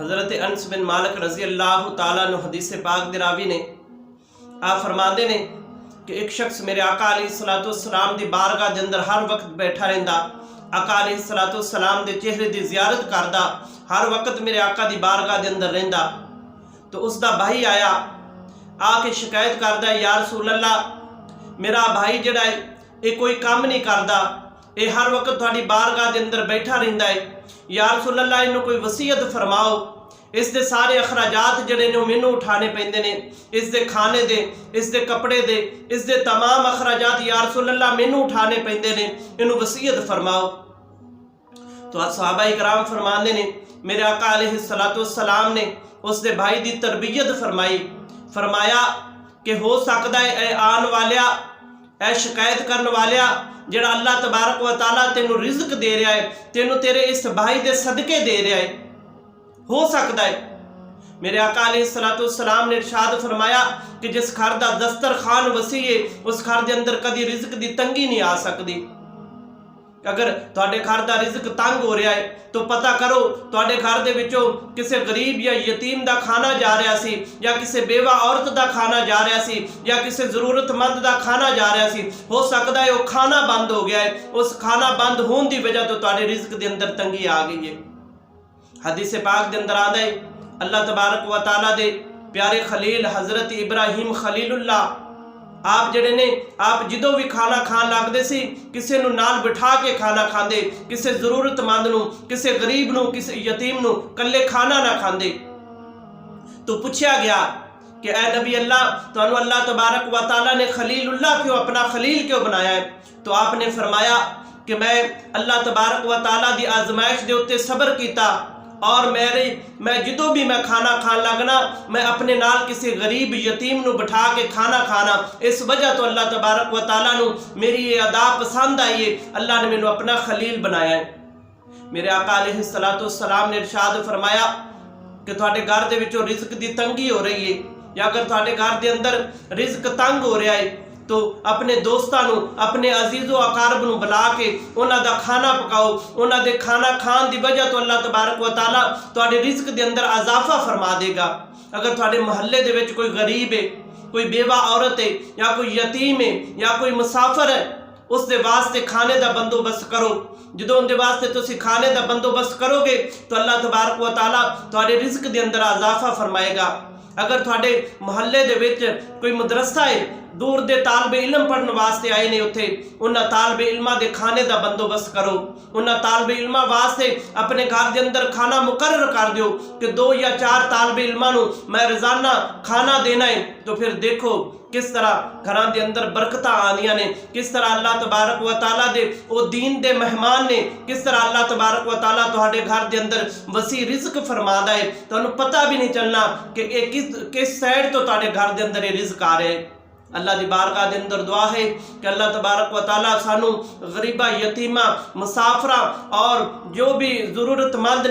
हज़रत अनस बिन मालिक रज़ी अल्लाह ताला अन्हु हदीस पाक दे रावी ने आप फरमाते ने कि एक शख्स मेरे आका अलैहिस्सलाम दी बारगाह दे अंदर हर वक्त बैठा रहिंदा, आका अलैहिस्सलाम दे चेहरे दी ज़ियारत करदा, हर वक्त मेरे आका दी बारगाह दे अंदर रहिंदा। तो उसका भाई आया आके शिकायत करदा, या रसूल अल्लाह मेरा भाई जिहड़ा है ये कोई काम नहीं करता, ये हर वक्त तुहाडी बारगाह दे अंदर बैठा रहिंदा है, या रसूल अल्लाह इन्हूं कोई वसीयत फरमाओ, इस दे सारे अखराजात जिहड़े ने मैनू उठाने पैंदे ने, इस दे खाने दे, इस दे कपड़े दे, इस दे तमाम अखराजात या रसूल अल्लाह मैनू उठाने पैंदे ने, इन्हूं वसीयत फरमाओ। तो सहाबाए कराम फरमांदे ने मेरे आका अलैहिस्सलाम ने उस दे भाई दी तरबियत फरमाई, फरमाया कि हो सकदा है ए आन वालिया, ए शिकायत करने वालिया, जिहड़ा अल्लाह तबारक व तआला तेनू रिज़्क दे रहा है, तेनू तेरे इस भाई दे सदके दे रहा है, हो सकता है। मेरे आका अलैहिस्सलाम ने इरशाद फरमाया कि जिस घर दा दस्तरखान वसी है उस घर दे अंदर कदी रिज़्क दी तंगी नहीं आ सकती। अगर तुहाडे घर दा रिज़्क तंग हो रहा है तो पता करो तुहाडे घर दे विचों किसी गरीब या यतीम दा खाना जा रहा सी, या किसी बेवा औरत दा खाना जा रहा सी, या किसी जरूरतमंद दा खाना जा रहा सी। हो सकता है वो खाना बंद हो गया है, उस खाना बंद होने की वजह तो तुहाडे रिज़्क दे अंदर तंगी आ गई है। हदीस पाक दे अंदर आंदा है अल्लाह तबारक व तआला दे प्यारे खलील हज़रत इब्राहिम खलीलुल्लाह आप जिहड़े ने आप जदों भी खाना खान लगदे सी किसी नूं नाल बिठा के खाना खांदे, किसी जरूरतमंद नूं, किसी गरीब नूं, किसी यतीम नूं कल्ले खाना ना खांदे। तो पूछा गया कि ए नबी अल्लाह, तुहानूं अल्लाह तबारक व तआला ने खलीलुल्लाह क्यों, अपना खलील क्यों बनाया है? तो आपने फरमाया कि मैं अल्लाह तबारक व तआला दी आजमाइश दे उत्ते सबर कीता, और मैं जदों भी मैं खाना खान लगना मैं अपने नाल किसी गरीब यतीम नूं बिठा के खाना खाना, इस वजह तो अल्लाह तबारक व तआला नूं मेरी ये अदा पसंद आई है, अल्लाह ने मैनू अपना खलील बनाया है। मेरे आका अलैहिस्सलाम ने इरशाद फरमाया कि तुहाडे घर दे विचों रिज़्क दी तंगी हो रही है, या अगर तुहाडे घर दे अंदर रिज़्क तंग हो रहा है तो अपने दोस्तां नूं, अपने अजीज़ो अकारब नूं बुला के उन्हां दा खाना पकाओ, उन्हां दे खाना खान दी वजह तो अल्लाह तबारक व तआला तुहाडे रिज़्क दे अंदर इजाफा फरमा देगा। अगर तुहाडे महल्ले दे विच कोई गरीब है, कोई बेवा औरत है, या कोई यतीम है, या कोई मुसाफिर है, उस दे वास्ते खाने दा बंदोबस्त करो। जदों उनके वास्ते तुसीं खाने दा बंदोबस्त करोगे तो अल्लाह तबारक व तआला तुहाडे रिज़्क दे अंदर इजाफा फरमाएगा। अगर तुहाडे महल्ले दे विच कोई मदरसा है, दूर दे तालबे इलम पढ़ने वास्ते आए ने, उत्थे उन्हां तालबे इल्मां दे खाने दा बंदोबस्त करो। उन्हां तालबे इल्मां वास्ते अपने घर दे अंदर खाना मुकर्रर कर दियो कि 2 या 4 तालबे इल्मां नूं मैं रोज़ाना खाना देना है। तो फिर देखो किस तरह घरां दे अंदर बरकतां आंदियां ने, किस तरह अल्लाह तबारक व तआला दे ओ दीन दे मेहमान ने, किस तरह अल्लाह तबारक व तआला तुहाडे घर दे अंदर वसी रिज़्क फरमादा है, तुहानूं पता भी नहीं चलना कि किस साइड तो तुहाडे घर दे अंदर ये रिज़्क आ रहा है। अल्लाह दी बारगाह दे अंदर दुआ है कि अल्लाह तबारक व तआला सानू गरीबा, यतीमा, मुसाफरा और जो भी ज़रूरतमंद